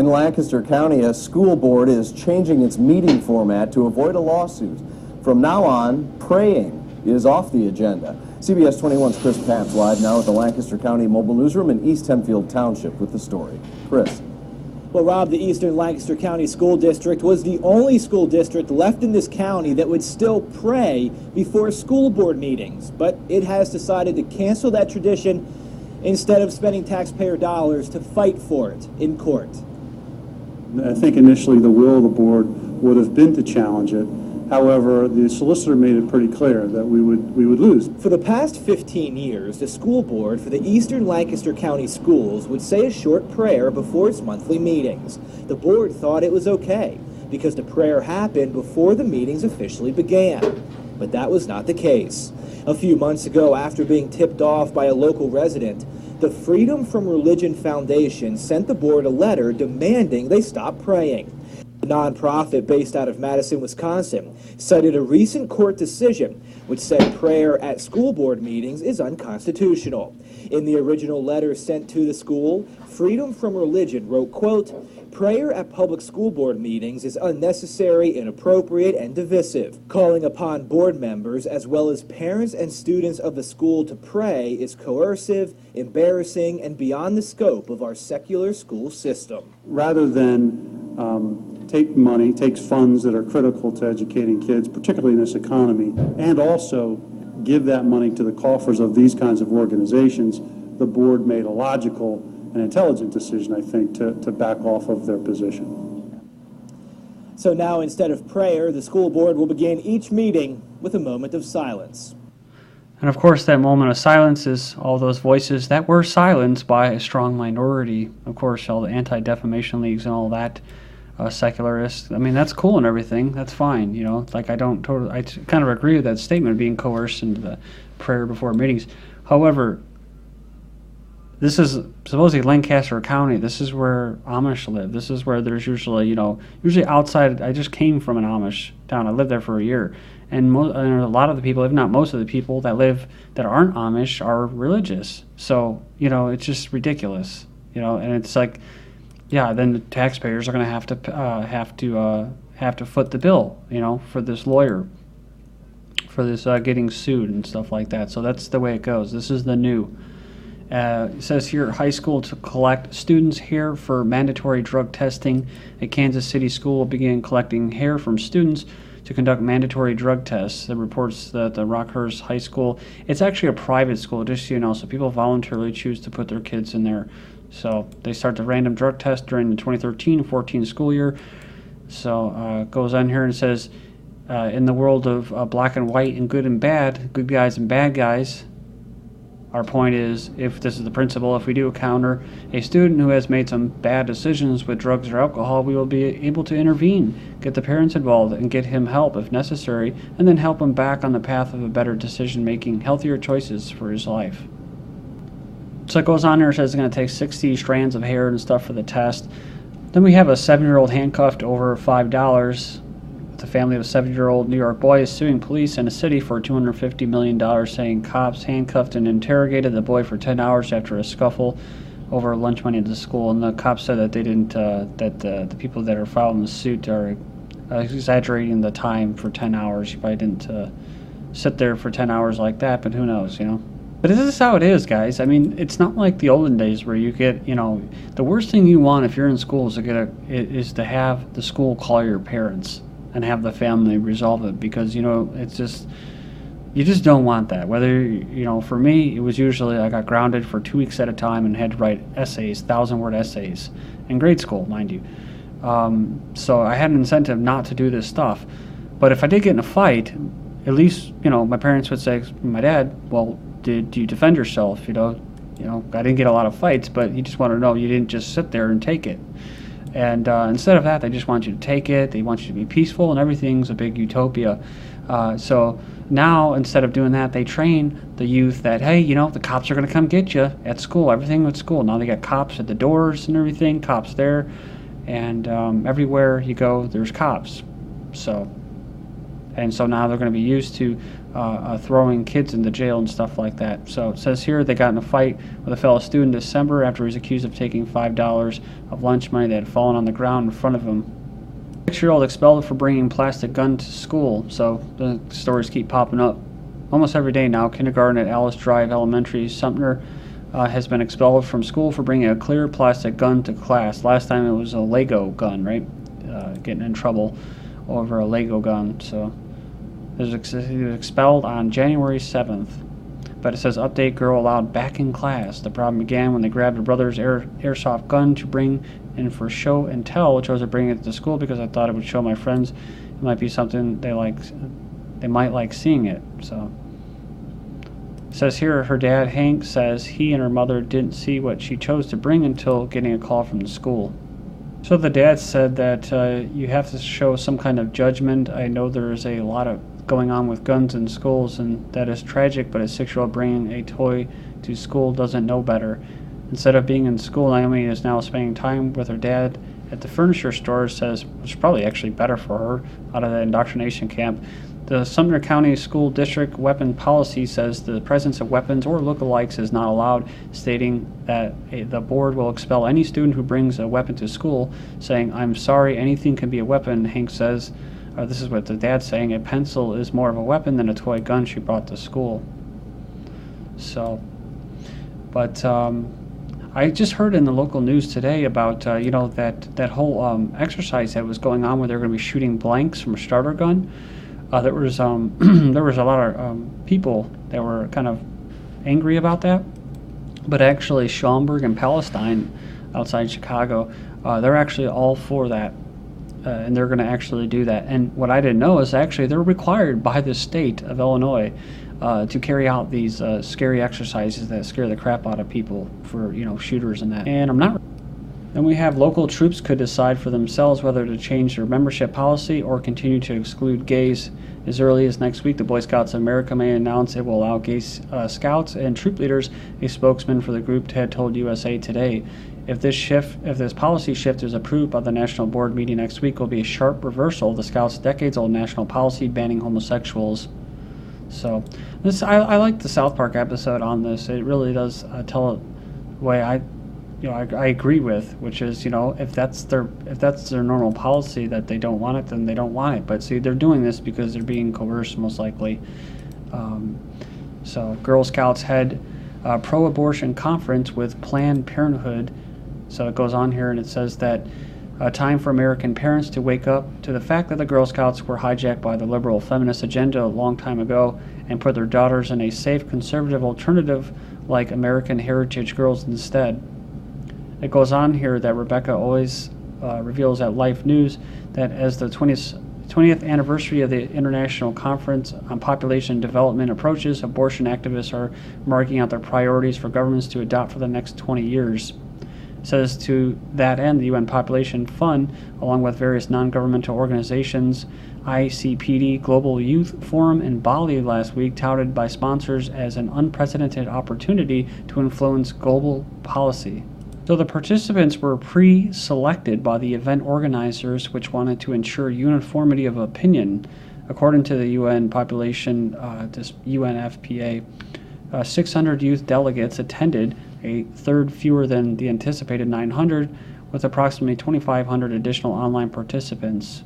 In Lancaster County, a school board is changing its meeting format to avoid a lawsuit. From now on, praying is off the agenda. CBS 21's Chris Papps live now at the Lancaster County Mobile Newsroom in East Hempfield Township with the story. Chris. Well, Rob, the Eastern Lancaster County School District was the only school district left in this county that would still pray before school board meetings. But it has decided to cancel that tradition instead of spending taxpayer dollars to fight for it in court. I think initially the will of the board would have been to challenge it. However, the solicitor made it pretty clear that we would lose. For the past 15 years, the school board for the Eastern Lancaster County Schools would say a short prayer before its monthly meetings. The board thought it was okay because the prayer happened before the meetings officially began. But that was not the case. A few months ago, after being tipped off by a local resident, the Freedom from Religion Foundation sent the board a letter demanding they stop praying. The nonprofit based out of Madison, Wisconsin, cited a recent court decision which said prayer at school board meetings is unconstitutional. In the original letter sent to the school, Freedom from Religion wrote, quote, "Prayer at public school board meetings is unnecessary, inappropriate, and divisive. Calling upon board members as well as parents and students of the school to pray is coercive, embarrassing, and beyond the scope of our secular school system." Rather than take funds that are critical to educating kids, particularly in this economy, and also give that money to the coffers of these kinds of organizations, the board made a logical and intelligent decision, I think, to back off of their position. So now, instead of prayer, the school board will begin each meeting with a moment of silence. And of course, that moment of silence is all those voices that were silenced by a strong minority. Of course, all the anti-defamation leagues and all that, secularists. I mean, that's cool and everything. That's fine, you know. Like, I kind of agree with that statement, being coerced into the prayer before meetings. However, this is supposedly Lancaster County. This is where Amish live. This is where there's usually, usually outside. I just came from an Amish town. I lived there for a year. And a lot of the people, if not most of the people that aren't Amish, are religious. So, it's just ridiculous. And it's like, yeah, then the taxpayers are going to have to foot the bill, for this lawyer, for this getting sued and stuff like that. So that's the way it goes. This is the new. It says here, high school to collect students' hair for mandatory drug testing. A Kansas City school will begin collecting hair from students to conduct mandatory drug tests. It reports that the Rockhurst High School, it's actually a private school, just so you know, so people voluntarily choose to put their kids in there. So they start the random drug test during the 2013-14 school year. So it goes on here and says, in the world of black and white and good and bad, good guys and bad guys, our point is, if this is the principle, if we do encounter a student who has made some bad decisions with drugs or alcohol, we will be able to intervene, get the parents involved, and get him help if necessary, and then help him back on the path of a better decision-making, healthier choices for his life. So it goes on there, it says it's going to take 60 strands of hair and stuff for the test. Then we have a 7-year-old handcuffed over $5. The family of a 7-year-old New York boy is suing police in a city for $250 million, saying cops handcuffed and interrogated the boy for 10 hours after a scuffle over lunch money at the school. And the cops said that they didn't, that the people that are filing the suit are exaggerating the time for 10 hours. You probably didn't sit there for 10 hours like that, but who knows, But this is how it is, guys. I mean, it's not like the olden days where you get, the worst thing you want if you're in school is to have the school call your parents and have the family resolve it, because it's just, you just don't want that. Whether for me, it was usually I got grounded for 2 weeks at a time and had to write essays, 1,000-word essays in grade school, mind you. So I had an incentive not to do this stuff. But if I did get in a fight, at least my parents would say, my dad, well, did you defend yourself? I didn't get a lot of fights, but you just want to know you didn't just sit there and take it. And instead of that, they just want you to take it. They want you to be peaceful, and everything's a big utopia. So now, instead of doing that, they train the youth that, hey, the cops are going to come get you at school. Everything at school. Now they got cops at the doors and everything, cops there. And everywhere you go, there's cops. So And so now they're going to be used to throwing kids into jail and stuff like that. So it says here they got in a fight with a fellow student in December after he was accused of taking $5 of lunch money that had fallen on the ground in front of him. 6-year-old expelled for bringing plastic gun to school. So the stories keep popping up almost every day now. Kindergarten at Alice Drive Elementary, Sumter, has been expelled from school for bringing a clear plastic gun to class. Last time it was a Lego gun, right? Getting in trouble over a Lego gun. So he was expelled on January 7th. But it says, update, girl allowed back in class. The problem began when they grabbed her brother's airsoft gun to bring in for show and tell. I chose to bring it to school because I thought it would show my friends it might be something they might like seeing it. So it says here, her dad, Hank, says he and her mother didn't see what she chose to bring until getting a call from the school. So the dad said that you have to show some kind of judgment. I know there is a lot of going on with guns in schools, and that is tragic, but a 6-year-old bringing a toy to school doesn't know better. Instead of being in school, Naomi is now spending time with her dad at the furniture store, says, which is probably actually better for her out of the indoctrination camp. The Sumter County School District weapon policy says the presence of weapons or lookalikes is not allowed, stating that the board will expel any student who brings a weapon to school, saying, I'm sorry, anything can be a weapon. Hank says, this is what the dad's saying, a pencil is more of a weapon than a toy gun she brought to school. So, but I just heard in the local news today about, that whole exercise that was going on where they're going to be shooting blanks from a starter gun. There was there was a lot of people that were kind of angry about that, but actually Schaumburg and Palestine outside Chicago, they're actually all for that, and they're going to actually do that. And what I didn't know is actually they're required by the state of Illinois to carry out these scary exercises that scare the crap out of people for shooters and that. And I'm not. Then we have local troops could decide for themselves whether to change their membership policy or continue to exclude gays. As early as next week, the Boy Scouts of America may announce it will allow gay scouts and troop leaders. A spokesman for the group had told USA Today, if this policy shift is approved by the national board meeting next week, it will be a sharp reversal of the Scouts' decades-old national policy banning homosexuals. So, I like the South Park episode on this. It really does tell the way I agree with, which is, if that's their normal policy that they don't want it, then they don't want it. But see, they're doing this because they're being coerced, most likely. So Girl Scouts had a pro-abortion conference with Planned Parenthood. So it goes on here and it says that time for American parents to wake up to the fact that the Girl Scouts were hijacked by the liberal feminist agenda a long time ago and put their daughters in a safe conservative alternative like American Heritage Girls instead. It goes on here that Rebecca always reveals at Life News that as the 20th anniversary of the International Conference on Population Development approaches, abortion activists are marking out their priorities for governments to adopt for the next 20 years. It says to that end, the UN Population Fund, along with various non-governmental organizations, ICPD Global Youth Forum in Bali last week, touted by sponsors as an unprecedented opportunity to influence global policy. So the participants were pre-selected by the event organizers, which wanted to ensure uniformity of opinion. According to the UN population, this UNFPA, 600 youth delegates attended, a third fewer than the anticipated 900, with approximately 2,500 additional online participants.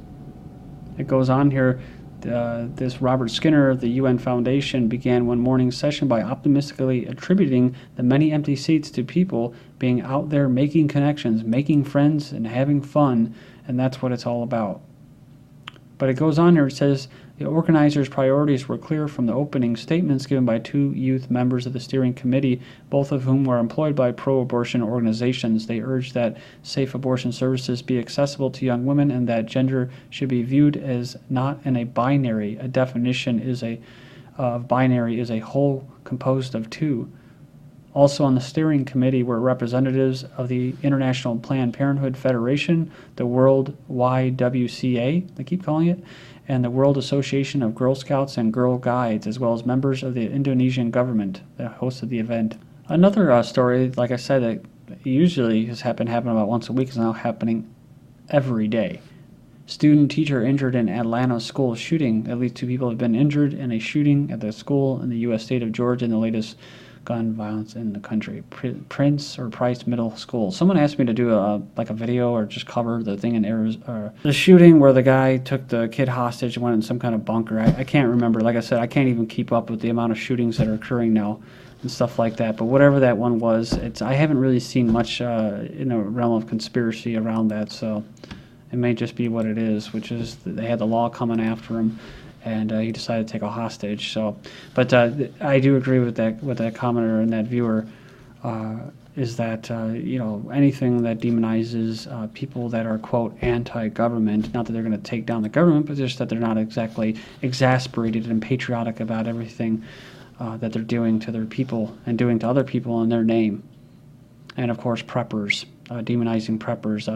It goes on here. This Robert Skinner of the UN Foundation began one morning session by optimistically attributing the many empty seats to people being out there making connections, making friends, and having fun, and that's what it's all about. But it goes on here, it says, the organizers' priorities were clear from the opening statements given by 2 youth members of the steering committee, both of whom were employed by pro-abortion organizations. They urged that safe abortion services be accessible to young women and that gender should be viewed as not in a binary. A definition of binary is a whole composed of 2. Also on the steering committee were representatives of the International Planned Parenthood Federation, the World YWCA, they keep calling it, and the World Association of Girl Scouts and Girl Guides, as well as members of the Indonesian government that hosted the event. Another story, like I said, that usually has happened about once a week, is now happening every day. Student teacher injured in Atlanta school shooting. At least 2 people have been injured in a shooting at the school in the U.S. state of Georgia in the latest gun violence in the country. Prince or Price Middle School. Someone asked me to do a video or just cover the thing in Arizona, the shooting where the guy took the kid hostage and went in some kind of bunker. I can't remember. Like I said, I can't even keep up with the amount of shootings that are occurring now and stuff like that. But whatever that one was, I haven't really seen much in the realm of conspiracy around that. So it may just be what it is, which is that they had the law coming after him, and he decided to take a hostage. So, but I do agree with that commenter and that viewer, is that you know, anything that demonizes people that are, quote, anti-government, not that they're going to take down the government, but just that they're not exactly exasperated and patriotic about everything that they're doing to their people and doing to other people in their name. And of course, preppers. Demonizing preppers.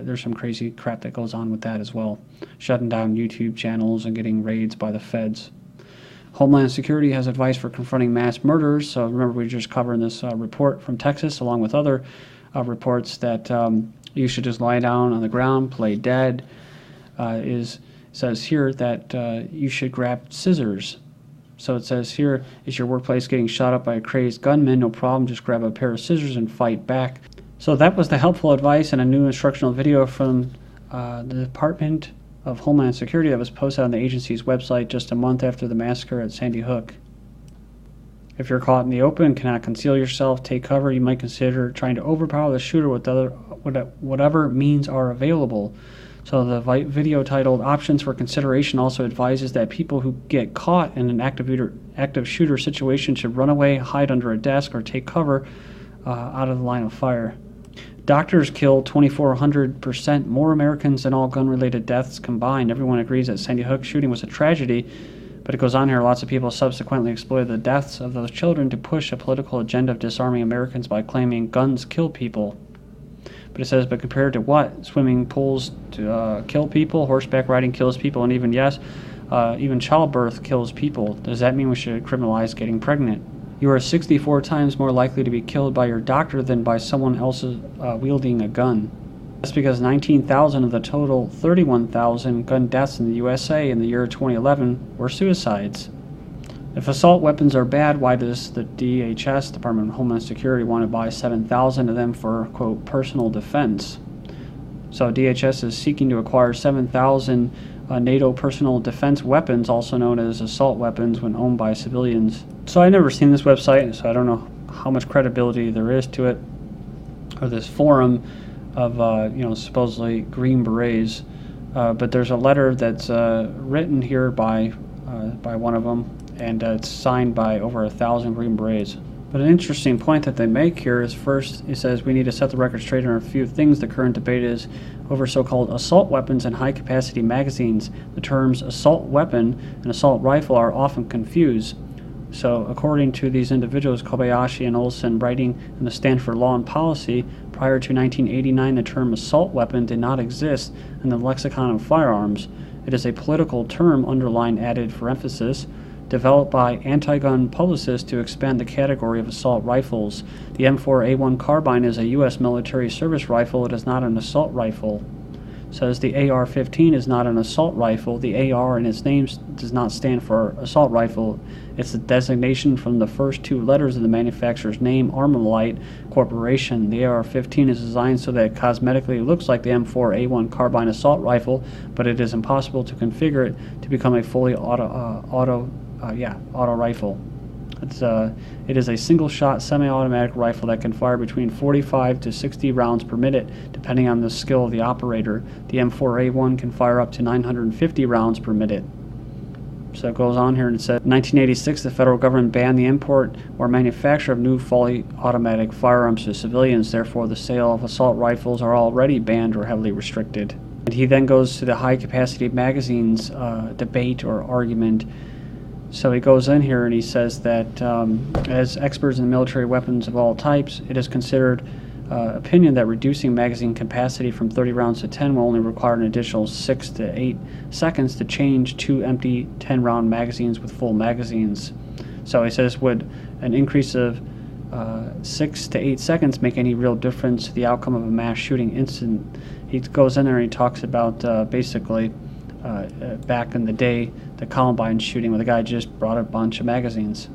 There's some crazy crap that goes on with that as well. Shutting down YouTube channels and getting raids by the feds. Homeland Security has advice for confronting mass murders. So remember, we were just covering this report from Texas, along with other reports that you should just lie down on the ground, play dead. Says here that you should grab scissors. So it says here, is your workplace getting shot up by a crazed gunman? No problem, just grab a pair of scissors and fight back. So that was the helpful advice and a new instructional video from the Department of Homeland Security that was posted on the agency's website just a month after the massacre at Sandy Hook. If you're caught in the open and cannot conceal yourself, take cover, you might consider trying to overpower the shooter with whatever means are available. So the video titled Options for Consideration also advises that people who get caught in an active shooter situation should run away, hide under a desk, or take cover out of the line of fire. Doctors killed 2,400% more Americans than all gun-related deaths combined. Everyone agrees that Sandy Hook shooting was a tragedy, but it goes on here, lots of people subsequently exploited the deaths of those children to push a political agenda of disarming Americans by claiming guns kill people. But it says, but compared to what? Swimming pools to kill people, horseback riding kills people, and even, yes, even childbirth kills people. Does that mean we should criminalize getting pregnant? You are 64 times more likely to be killed by your doctor than by someone else wielding a gun. That's because 19,000 of the total 31,000 gun deaths in the USA in the year 2011 were suicides. If assault weapons are bad, why does the DHS, Department of Homeland Security, want to buy 7,000 of them for, quote, personal defense? So DHS is seeking to acquire 7,000 NATO personal defense weapons, also known as assault weapons, when owned by civilians. So I've never seen this website, so I don't know how much credibility there is to it, or this forum of, you know, supposedly Green Berets. But there's a letter that's written here by one of them, and it's signed by over 1,000 Green Berets. But an interesting point that they make here is, first, it says we need to set the record straight on a few things. The current debate is over so-called assault weapons and high-capacity magazines. The terms assault weapon and assault rifle are often confused. So according to these individuals, Kobayashi and Olson, writing in the Stanford Law and Policy, prior to 1989, the term assault weapon did not exist in the lexicon of firearms. It is a political term, underline added for emphasis, developed by anti-gun publicists to expand the category of assault rifles. The M4A1 carbine is a U.S. military service rifle. It is not an assault rifle. Says the AR-15 is not an assault rifle. The AR in its name does not stand for assault rifle. It's the designation from the first 2 letters of the manufacturer's name, Armalite Corporation. The AR-15 is designed so that it cosmetically looks like the M4A1 carbine assault rifle, but it is impossible to configure it to become a fully auto rifle. It is a single-shot semi-automatic rifle that can fire between 45 to 60 rounds per minute, depending on the skill of the operator. The M4A1 can fire up to 950 rounds per minute. So it goes on here and it says, in 1986, the federal government banned the import or manufacture of new fully automatic firearms to civilians. Therefore, the sale of assault rifles are already banned or heavily restricted. And he then goes to the high-capacity magazines debate or argument. So he goes in here and he says that as experts in military weapons of all types, it is considered opinion that reducing magazine capacity from 30 rounds to 10 will only require an additional 6 to 8 seconds to change 2 empty 10-round magazines with full magazines. So he says, would an increase of 6 to 8 seconds make any real difference to the outcome of a mass shooting incident. He goes in there and he talks about basically back in the day, the Columbine shooting, where the guy just brought a bunch of magazines.